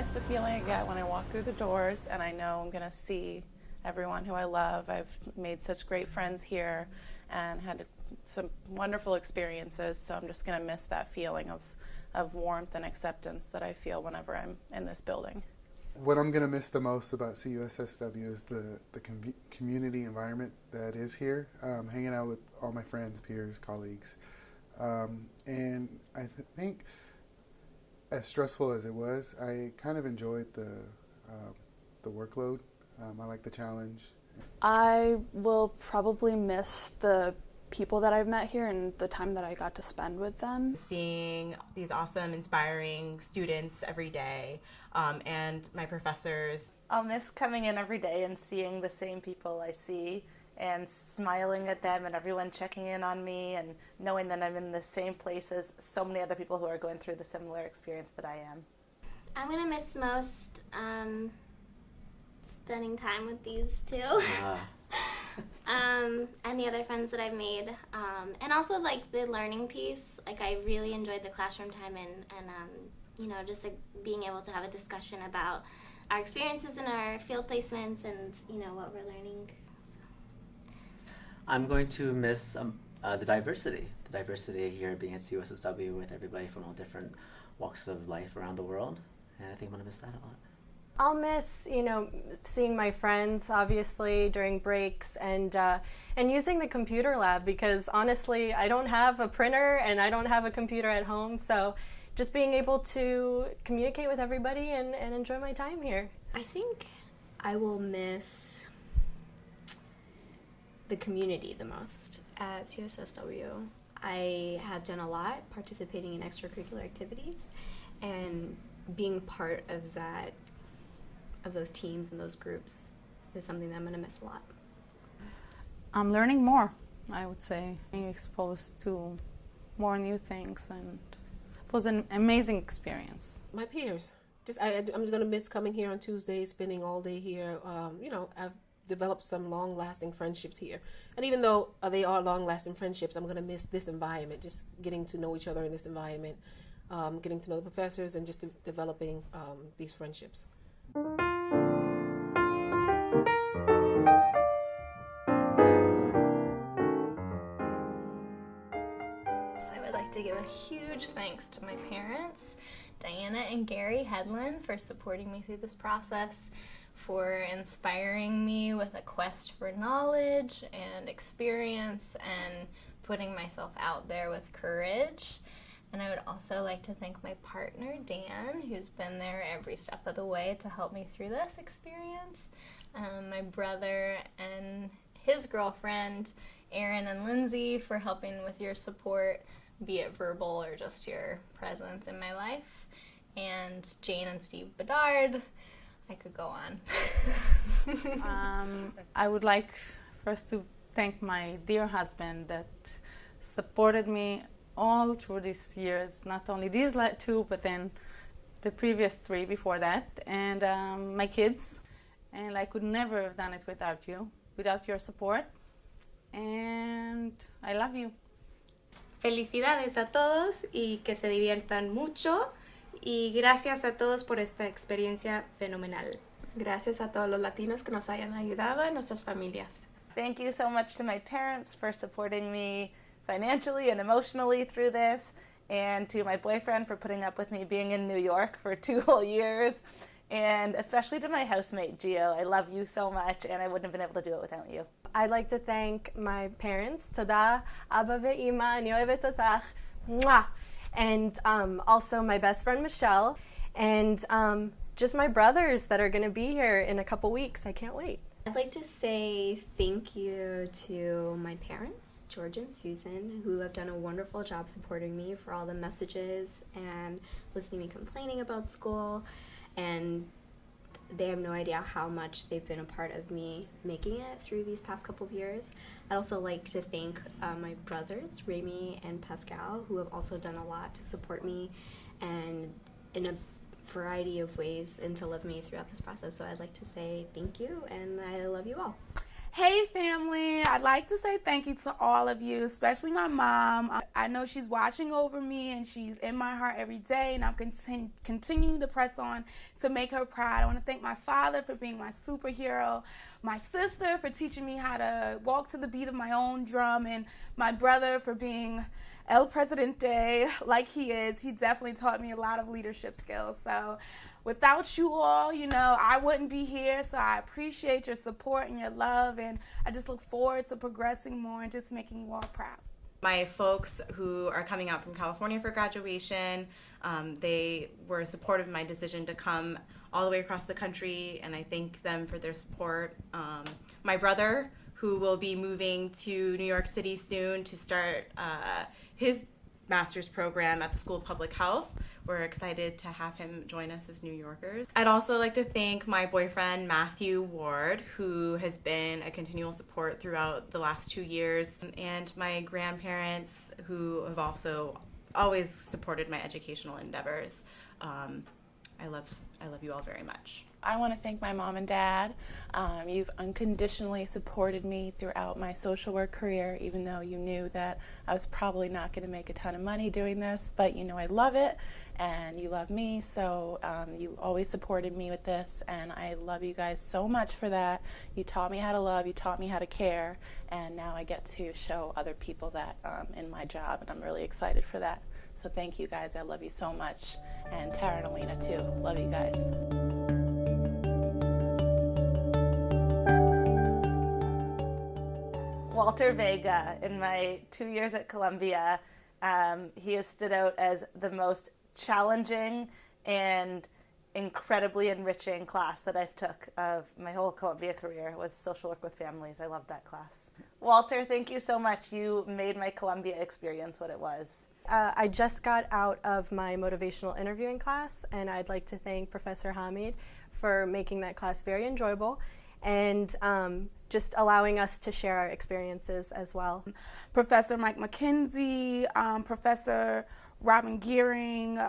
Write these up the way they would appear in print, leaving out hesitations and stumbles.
miss the feeling I get when I walk through the doors and I know I'm going to see everyone who I love. I've made such great friends here and had some wonderful experiences, so I'm just going to miss that feeling of warmth and acceptance that I feel whenever I'm in this building. What I'm going to miss the most about CUSSW is the community environment that is here, hanging out with all my friends, peers, colleagues. And I think, as stressful as it was, I kind of enjoyed the workload. I like the challenge. I will probably miss the people that I've met here and the time that I got to spend with them. Seeing these awesome, inspiring students every day, and my professors. I'll miss coming in every day and seeing the same people I see and smiling at them and everyone checking in on me and knowing that I'm in the same place as so many other people who are going through the similar experience that I am. I'm going to miss most spending time with these two. And the other friends that I've made. And also, like, the learning piece. Like, I really enjoyed the classroom time and you know, just like being able to have a discussion about our experiences in our field placements and, you know, what we're learning. So. I'm going to miss the diversity here being at CUSSW with everybody from all different walks of life around the world. And I think I'm going to miss that a lot. I'll miss, you know, seeing my friends, obviously, during breaks and using the computer lab because, honestly, I don't have a printer and I don't have a computer at home, so just being able to communicate with everybody and enjoy my time here. I think I will miss the community the most at CUSSW. I have done a lot participating in extracurricular activities, and being part of that, of those teams and those groups is something that I'm going to miss a lot. I'm learning more, I would say. Being exposed to more new things, and it was an amazing experience. My peers. I'm going to miss coming here on Tuesdays, spending all day here. You know, I've developed some long-lasting friendships here. And even though they are long-lasting friendships, I'm going to miss this environment, just getting to know each other in this environment, getting to know the professors, and just developing these friendships. I would like to give a huge thanks to my parents, Diana and Gary Headland, for supporting me through this process, for inspiring me with a quest for knowledge and experience and putting myself out there with courage. And I would also like to thank my partner, Dan, who's been there every step of the way to help me through this experience, my brother and his girlfriend, Erin and Lindsay, for helping with your support, be it verbal or just your presence in my life, and Jane and Steve Bedard. I could go on. I would like first to thank my dear husband that supported me all through these years, not only these two, but then the previous 3 before that, and my kids. And I could never have done it without you, without your support. And I love you. Felicidades a todos y que se diviertan mucho. Y gracias a todos por esta experiencia fenomenal. Gracias a todos los latinos que nos hayan ayudado y nuestras familias. Thank you so much to my parents for supporting me financially and emotionally through this, and to my boyfriend for putting up with me being in New York for 2 whole years, and especially to my housemate, Gio. I love you so much, and I wouldn't have been able to do it without you. I'd like to thank my parents, Toda, Abba ve'ima, ani ohevet otach, mwah. And also my best friend, Michelle, and just my brothers that are going to be here in a couple weeks. I can't wait. I'd like to say thank you to my parents, George and Susan, who have done a wonderful job supporting me for all the messages and listening to me complaining about school, and they have no idea how much they've been a part of me making it through these past couple of years. I'd also like to thank my brothers, Remy and Pascal, who have also done a lot to support me and in a variety of ways and to love me throughout this process. So I'd like to say thank you, and I love you all. Hey family, I'd like to say thank you to all of you, especially my mom. I know she's watching over me and she's in my heart every day, and I'm continuing to press on to make her proud. I want to thank my father for being my superhero, my sister for teaching me how to walk to the beat of my own drum, and my brother for being El Presidente like he is. He definitely taught me a lot of leadership skills. So without you all, I wouldn't be here, so I appreciate your support and your love, and I just look forward to progressing more and just making you all proud. My folks who are coming out from California for graduation, they were supportive of my decision to come all the way across the country, and I thank them for their support. My brother, who will be moving to New York City soon to start his master's program at the School of Public Health. We're excited to have him join us as New Yorkers. I'd also like to thank my boyfriend, Matthew Ward, who has been a continual support throughout the last 2 years, and my grandparents, who have also always supported my educational endeavors. I love you all very much. I want to thank my mom and dad. You've unconditionally supported me throughout my social work career, even though you knew that I was probably not going to make a ton of money doing this, but I love it and you love me, so you always supported me with this, and I love you guys so much for that. You taught me how to love, you taught me how to care, and now I get to show other people that in my job, and I'm really excited for that. So thank you guys, I love you so much, and Tara and Alina too, love you guys. Walter Vega, in my 2 years at Columbia, he has stood out as the most challenging and incredibly enriching class that I've took of my whole Columbia career was social work with families. I loved that class. Walter, thank you so much. You made my Columbia experience what it was. I just got out of my motivational interviewing class, and I'd like to thank Professor Hamid for making that class very enjoyable and just allowing us to share our experiences as well. Professor Mike McKenzie, Professor Robin Gearing,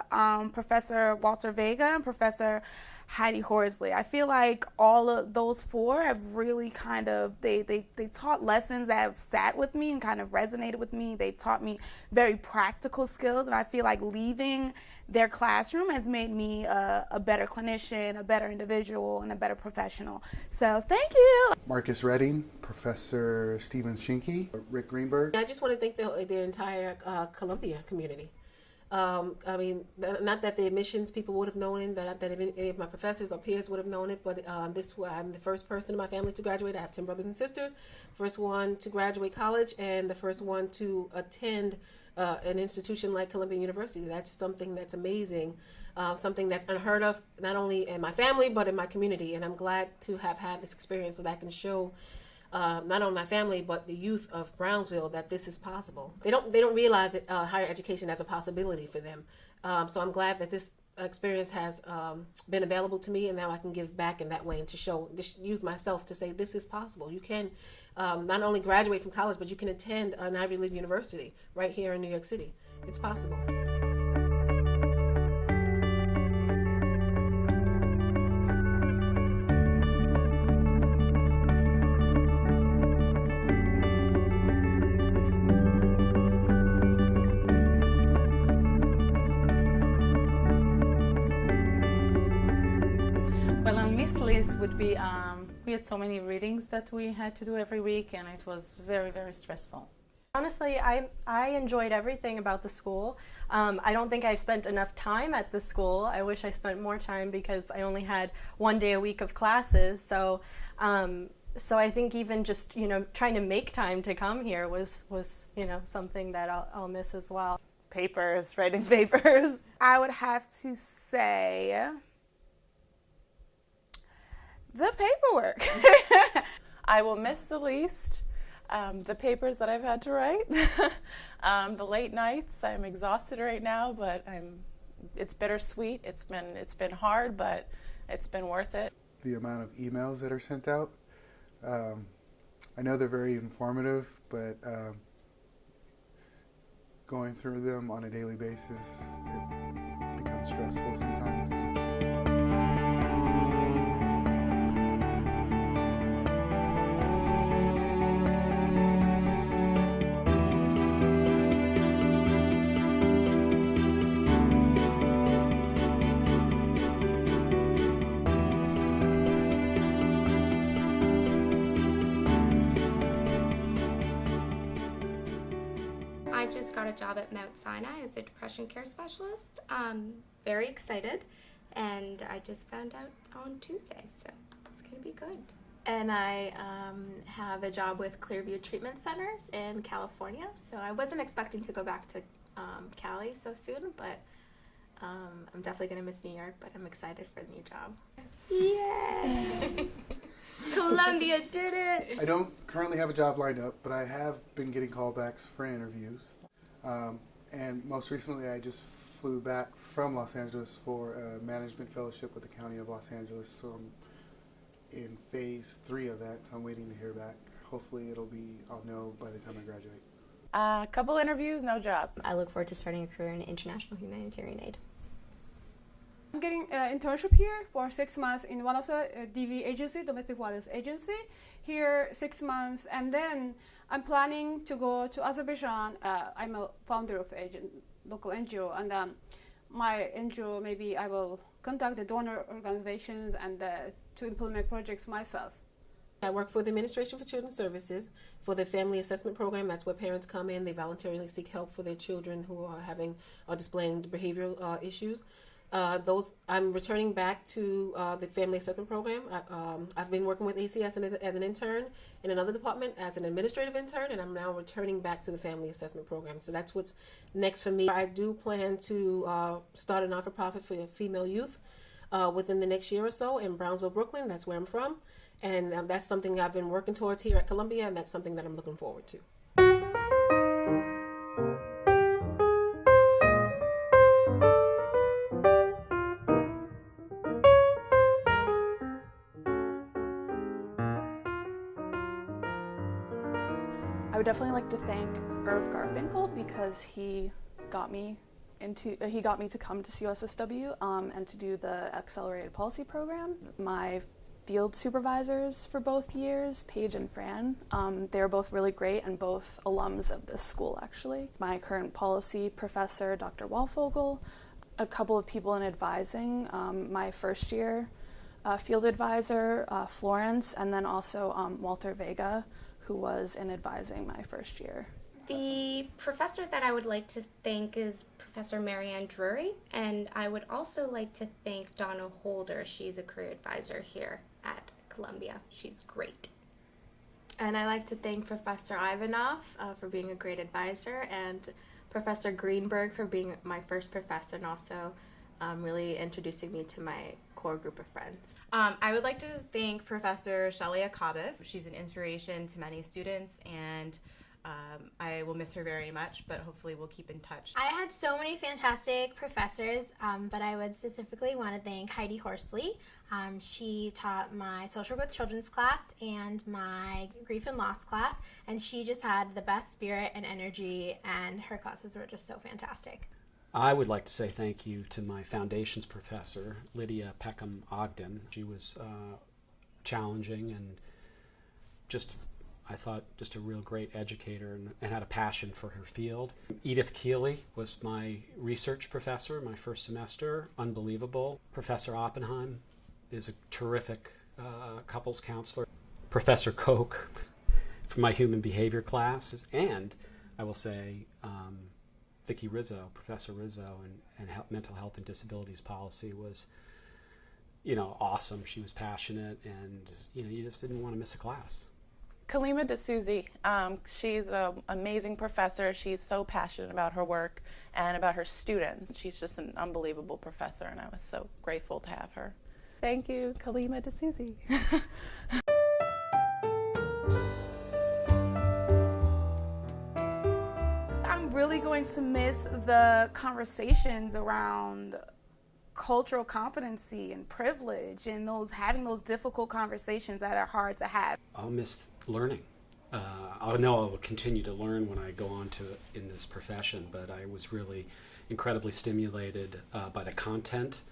Professor Walter Vega, and Professor Heidi Horsley. I feel like all of those four have really kind of, they taught lessons that have sat with me and kind of resonated with me. They've taught me very practical skills, and I feel like leaving their classroom has made me a better clinician, a better individual, and a better professional. So thank you. Marcus Redding, Professor Stephen Schinke, Rick Greenberg. I just want to thank the entire Columbia community. I mean, not that the admissions people would have known it, that any of my professors or peers would have known it, but I'm the first person in my family to graduate. I have 10 brothers and sisters, first one to graduate college, and the first one to attend an institution like Columbia University. That's something that's amazing, something that's unheard of, not only in my family, but in my community. And I'm glad to have had this experience so that I can show not only my family, but the youth of Brownsville that this is possible. They don't realize that higher education as a possibility for them. So I'm glad that this experience has been available to me, and now I can give back in that way and to use myself to say this is possible. You can not only graduate from college, but you can attend an Ivy League university right here in New York City. It's possible. Well, on Miss List would be, we had so many readings that we had to do every week, and it was very, very stressful. Honestly, I enjoyed everything about the school. I don't think I spent enough time at the school. I wish I spent more time because I only had 1 day a week of classes. So I think even just, trying to make time to come here was something that I'll miss as well. Papers, writing papers. I would have to say the paperwork. I will miss the least the papers that I've had to write, the late nights. I'm exhausted right now, but it's bittersweet. It's been hard, but it's been worth it. The amount of emails that are sent out, I know they're very informative, but going through them on a daily basis, it becomes stressful sometimes. I just got a job at Mount Sinai as the depression care specialist. Very excited, and I just found out on Tuesday, so it's going to be good. And I have a job with Clearview Treatment Centers in California. So I wasn't expecting to go back to Cali so soon, but I'm definitely going to miss New York, but I'm excited for the new job. Yay! Columbia did it! I don't currently have a job lined up, but I have been getting callbacks for interviews. And most recently, I just flew back from Los Angeles for a management fellowship with the County of Los Angeles. So I'm in phase 3 of that, so I'm waiting to hear back. Hopefully I'll know by the time I graduate. A couple interviews, no job. I look forward to starting a career in international humanitarian aid. I'm getting an internship here for 6 months in one of the DV agency, domestic violence agency. Here 6 months, and then I'm planning to go to Azerbaijan. I'm a founder of local NGO, and my NGO, maybe I will contact the donor organizations and to implement projects myself. I work for the Administration for Children's Services for the Family Assessment Program. That's where parents come in, they voluntarily seek help for their children who are displaying behavioral issues. I'm returning back to the Family Assessment Program. I've been working with ACS as an intern in another department as an administrative intern, and I'm now returning back to the Family Assessment Program. So that's what's next for me. I do plan to start a not-for-profit for female youth within the next year or so in Brownsville, Brooklyn. That's where I'm from. And that's something I've been working towards here at Columbia, and that's something that I'm looking forward to. I would definitely like to thank Irv Garfinkel because he got me to come to CUSSW and to do the accelerated policy program. My field supervisors for both years, Paige and Fran, they were both really great and both alums of this school actually. My current policy professor, Dr. Walfogel, a couple of people in advising, my first year field advisor, Florence, and then also Walter Vega, who was in advising my first year. The professor that I would like to thank is Professor Marianne Drury, and I would also like to thank Donna Holder. She's a career advisor here at Columbia. She's great. And I like to thank Professor Ivanov for being a great advisor, and Professor Greenberg for being my first professor and also really introducing me to my core group of friends. I would like to thank Professor Shalia Kabas. She's an inspiration to many students, and I will miss her very much, but hopefully we'll keep in touch. I had so many fantastic professors, but I would specifically want to thank Heidi Horsley. She taught my social work with children's class and my grief and loss class, and she just had the best spirit and energy, and her classes were just so fantastic. I would like to say thank you to my foundations professor, Lydia Peckham Ogden. She was challenging and I thought just a real great educator and had a passion for her field. Edith Keeley was my research professor my first semester, unbelievable. Professor Oppenheim is a terrific couples counselor. Professor Koch for my human behavior classes, and I will say Vicki Rizzo, Professor Rizzo, and mental health and disabilities policy was, awesome. She was passionate, and you just didn't want to miss a class. Kalima D'Souzy, she's an amazing professor. She's so passionate about her work and about her students. She's just an unbelievable professor, and I was so grateful to have her. Thank you, Kalima D'Souzy. I'm really going to miss the conversations around cultural competency and privilege and having those difficult conversations that are hard to have. I'll miss learning. I know I will continue to learn when I go on in this profession, but I was really incredibly stimulated by the content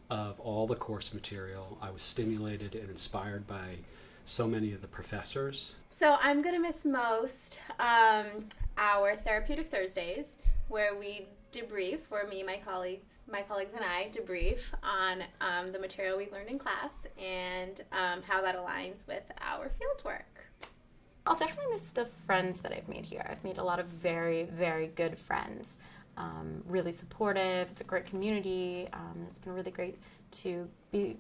of all the course material. I was stimulated and inspired by so many of the professors. So I'm going to miss most our Therapeutic Thursdays, where we debrief, where me, my colleagues and I debrief on the material we learned in class and how that aligns with our field work. I'll definitely miss the friends that I've made here. I've made a lot of very, very good friends. Really supportive. It's a great community. It's been really great to be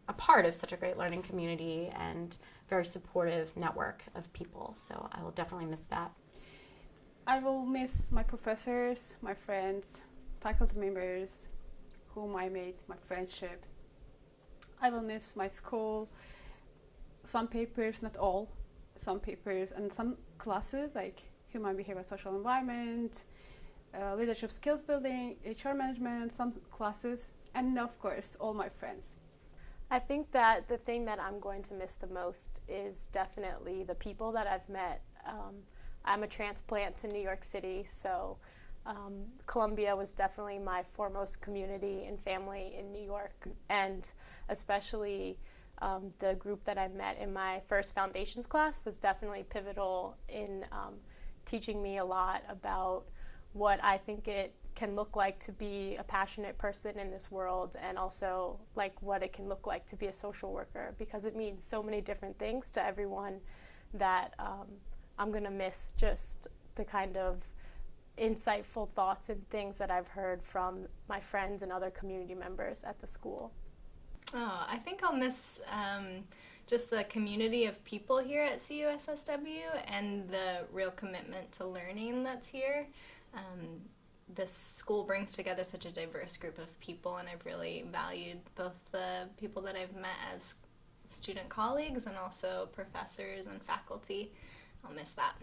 a part of such a great learning community and very supportive network of people. So I will definitely miss that. I will miss my professors, my friends, faculty members, whom I made my friendship. I will miss my school, some papers, not all, some papers and some classes like human behavior, social environment, leadership skills building, HR management, some classes, and of course, all my friends. I think that the thing that I'm going to miss the most is definitely the people that I've met. I'm a transplant to New York City, so Columbia was definitely my foremost community and family in New York, and especially the group that I met in my first foundations class was definitely pivotal in teaching me a lot about what I think it can look like to be a passionate person in this world, and also like what it can look like to be a social worker, because it means so many different things to everyone that I'm going to miss just the kind of insightful thoughts and things that I've heard from my friends and other community members at the school. Oh, I think I'll miss just the community of people here at CUSSW and the real commitment to learning that's here. This school brings together such a diverse group of people, and I've really valued both the people that I've met as student colleagues and also professors and faculty. I'll miss that.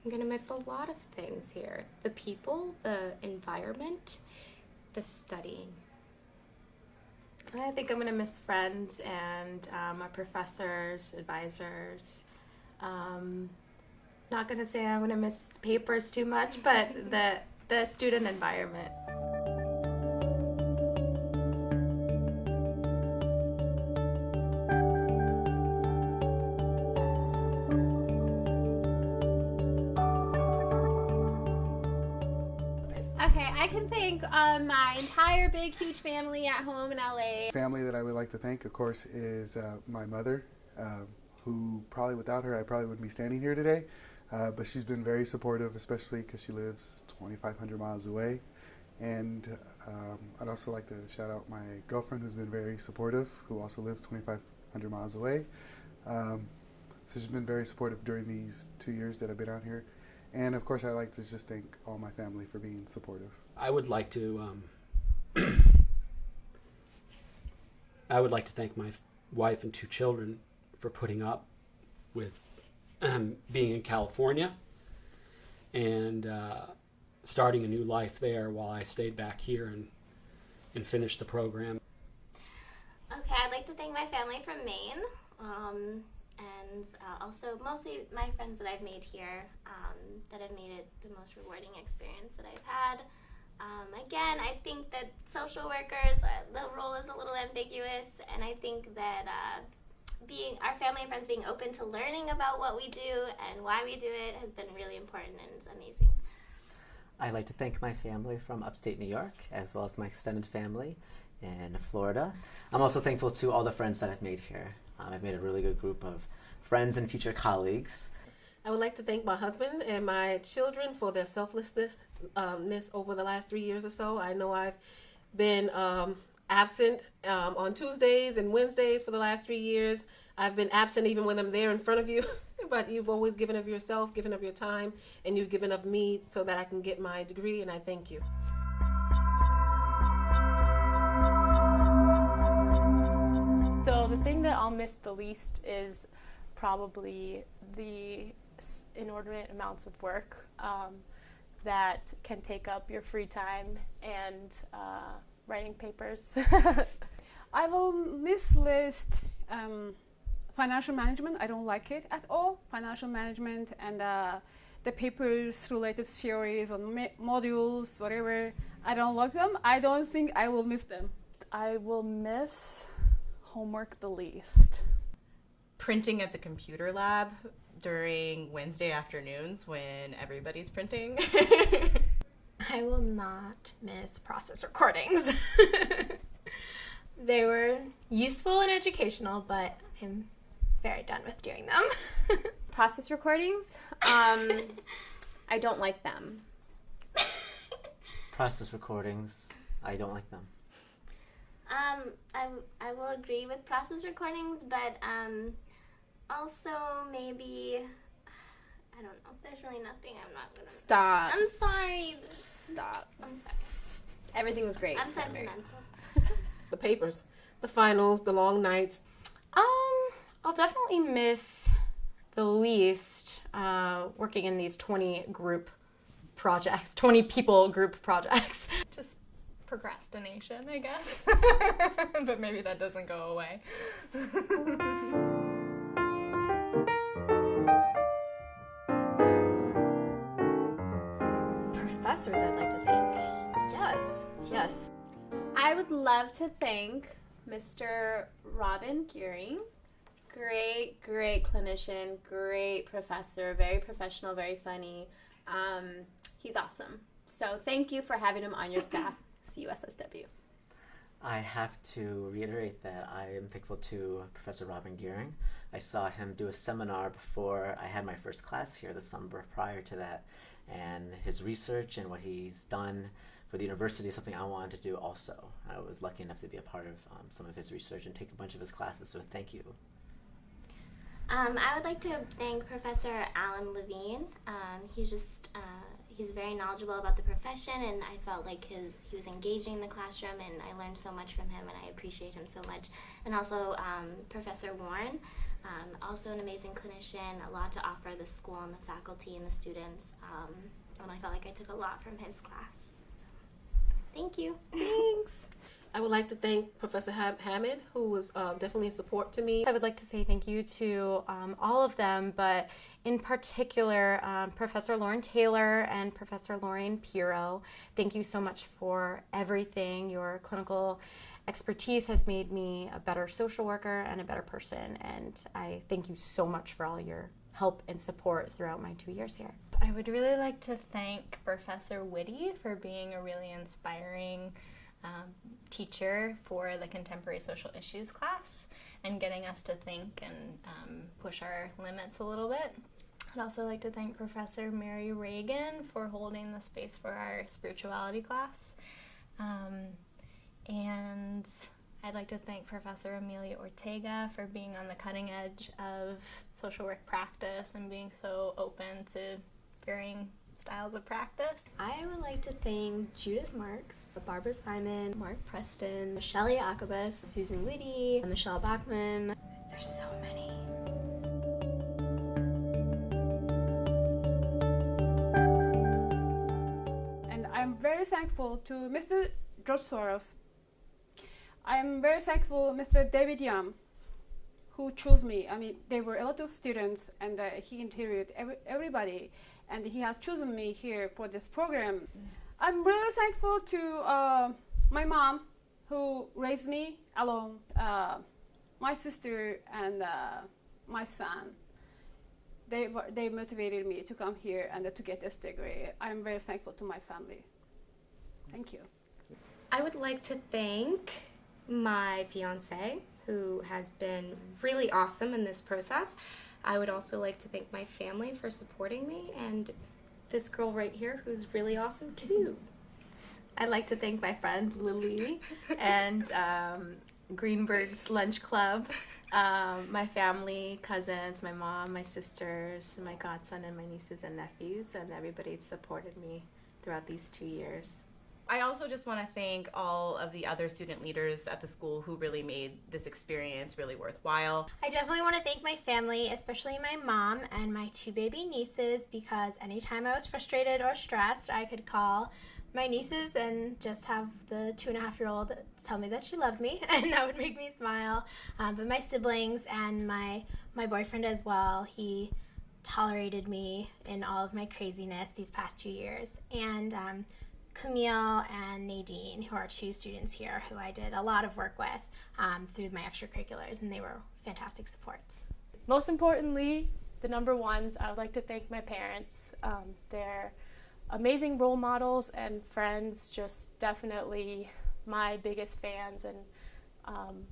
I'm going to miss a lot of things here. The people, the environment, the studying. I think I'm going to miss friends and my professors, advisors. Not going to say I'm going to miss papers too much, but the student environment. Okay, I can thank my entire big, huge family at home in LA. Family that I would like to thank, of course, is my mother, who probably without her I probably wouldn't be standing here today. But she's been very supportive, especially because she lives 2,500 miles away. And I'd also like to shout out my girlfriend, who's been very supportive, who also lives 2,500 miles away. So she's been very supportive during these 2 years that I've been out here. And of course, I'd like to just thank all my family for being supportive. I would like to thank my wife and 2 children for putting up with being in California and starting a new life there while I stayed back here and finished the program. Okay, I'd like to thank my family from Maine, and also mostly my friends that I've made here that have made it the most rewarding experience that I've had. Again, I think that social workers, the role is a little ambiguous, and I think that being our family and friends being open to learning about what we do and why we do it has been really important and it's amazing. I'd like to thank my family from upstate New York, as well as my extended family in Florida. I'm also thankful to all the friends that I've made here. I've made a really good group of friends and future colleagues. I would like to thank my husband and my children for their selflessness over the last 3 years or so. I know I've been absent on Tuesdays and Wednesdays for the last 3 years. I've been absent even when I'm there in front of you, but you've always given of yourself, given of your time, and you've given of me so that I can get my degree, and I thank you. So the thing that I'll miss the least is probably the inordinate amounts of work that can take up your free time and writing papers. I will miss list financial management. I don't like it at all. Financial management and the papers related theories on modules, whatever. I don't like them. I don't think I will miss them. I will miss homework the least. Printing at the computer lab during Wednesday afternoons when everybody's printing. I will not miss process recordings. They were useful and educational, but I'm very done with doing them. process recordings. I don't like them. Process recordings, I don't like them. I will agree with process recordings, but also maybe, I don't know. There's really nothing I'm not gonna. Stop. I'm sorry. Stop. I'm sorry. Everything was great. I'm sentimental. The papers, the finals, the long nights. I'll definitely miss the least working in these 20 people group projects. Just procrastination, I guess. But maybe that doesn't go away. Professors I'd like to thank. Yes. I would love to thank Mr. Robin Gearing. Great clinician, great professor, very professional, very funny. He's awesome. So thank you for having him on your staff, CUSSW. I have to reiterate that I am thankful to Professor Robin Gearing. I saw him do a seminar before I had my first class here the summer prior to that, and his research and what he's done for the university is something I wanted to do also. I was lucky enough to be a part of some of his research and take a bunch of his classes, so thank you. I would like to thank Professor Alan Levine. He's very knowledgeable about the profession, and I felt like he was engaging in the classroom, and I learned so much from him, and I appreciate him so much. And also Professor Warren, also an amazing clinician, a lot to offer the school and the faculty and the students, and I felt like I took a lot from his class. So, thank you. Thanks. I would like to thank Professor Hamid, who was definitely a support to me. I would like to say thank you to all of them, but in particular, Professor Lauren Taylor and Professor Lorraine Piro. Thank you so much for everything. Your clinical expertise has made me a better social worker and a better person, and I thank you so much for all your help and support throughout my 2 years here. I would really like to thank Professor Whitty for being a really inspiring teacher for the contemporary social issues class and getting us to think and push our limits a little bit. I'd also like to thank Professor Mary Reagan for holding the space for our spirituality class. And I'd like to thank Professor Amelia Ortega for being on the cutting edge of social work practice and being so open to varying styles of practice. I would like to thank Judith Marks, Barbara Simon, Mark Preston, Shelley Akabas, Susan Liddy, Michelle Bachman. There's so many. And I'm very thankful to Mr. George Soros. I'm very thankful Mr. David Yam, who chose me. I mean, there were a lot of students, and he interviewed everybody, and he has chosen me here for this program. I'm really thankful to my mom, who raised me alone, my sister, and my son. They motivated me to come here and to get this degree. I'm very thankful to my family. Thank you. I would like to thank my fiance, who has been really awesome in this process. I would also like to thank my family for supporting me, and this girl right here who's really awesome too. I'd like to thank my friends Lily and Greenberg's Lunch Club, my family, cousins, my mom, my sisters, my godson, and my nieces and nephews, and everybody that's supported me throughout these 2 years. I also just want to thank all of the other student leaders at the school who really made this experience really worthwhile. I definitely want to thank my family, especially my mom and my 2 baby nieces, because anytime I was frustrated or stressed, I could call my nieces and just have the 2.5-year-old tell me that she loved me, and that would make me smile. But my siblings and my boyfriend as well, he tolerated me in all of my craziness these past 2 years. And Camille and Nadine, who are 2 students here who I did a lot of work with through my extracurriculars, and they were fantastic supports. Most importantly, the number ones, I would like to thank my parents. They're amazing role models and friends, just definitely my biggest fans, and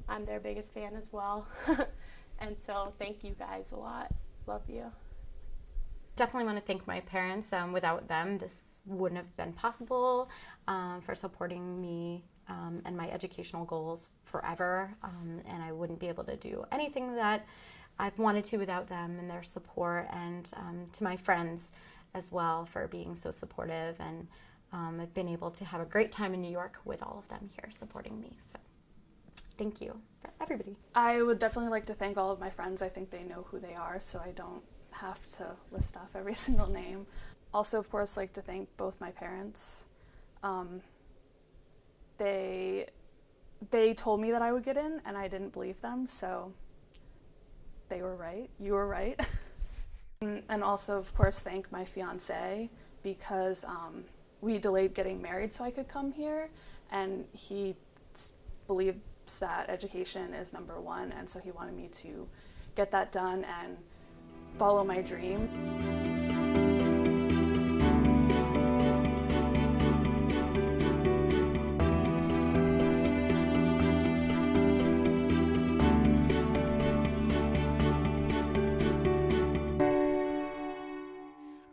I'm their biggest fan as well. And so thank you guys a lot. Love you. Definitely want to thank my parents. Without them, this wouldn't have been possible, for supporting me and my educational goals forever. And I wouldn't be able to do anything that I've wanted to without them and their support. And to my friends as well for being so supportive. And I've been able to have a great time in New York with all of them here supporting me. So thank you for everybody. I would definitely like to thank all of my friends. I think they know who they are, so I don't have to list off every single name. Also, of course, like to thank both my parents. They told me that I would get in, and I didn't believe them, so they were right. You were right. And also, of course, thank my fiance, because we delayed getting married so I could come here, and he believes that education is number one, and so he wanted me to get that done and follow my dream.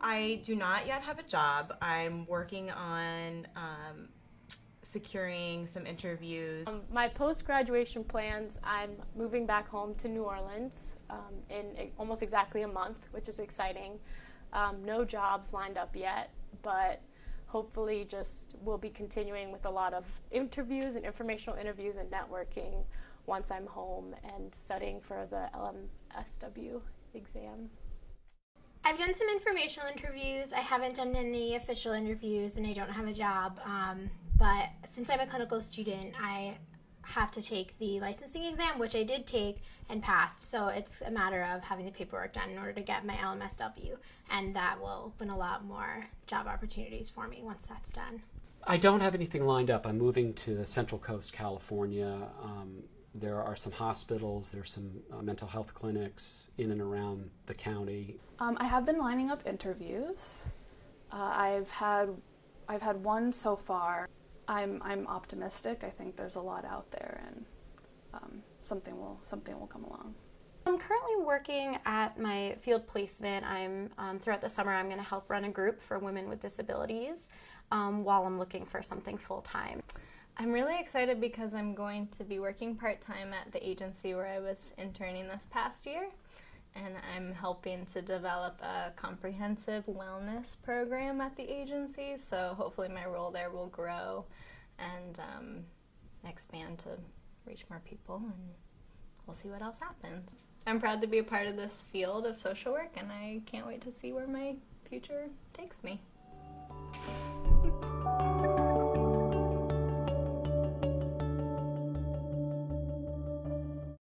I do not yet have a job. I'm working on securing some interviews. My post-graduation plans, I'm moving back home to New Orleans in almost exactly a month, which is exciting. No jobs lined up yet, but hopefully just we'll be continuing with a lot of interviews and informational interviews and networking once I'm home and studying for the LMSW exam. I've done some informational interviews. I haven't done any official interviews, and I don't have a job. But since I'm a clinical student, I have to take the licensing exam, which I did take and passed. So it's a matter of having the paperwork done in order to get my LMSW, and that will open a lot more job opportunities for me once that's done. I don't have anything lined up. I'm moving to the Central Coast, California. There are some hospitals, there's some mental health clinics in and around the county. I have been lining up interviews. I've had one so far. I'm optimistic. I think there's a lot out there, and something will come along. I'm currently working at my field placement. Throughout the summer, I'm going to help run a group for women with disabilities while I'm looking for something full-time. I'm really excited because I'm going to be working part-time at the agency where I was interning this past year, and I'm helping to develop a comprehensive wellness program at the agency, so hopefully my role there will grow and expand to reach more people, and we'll see what else happens. I'm proud to be a part of this field of social work, and I can't wait to see where my future takes me.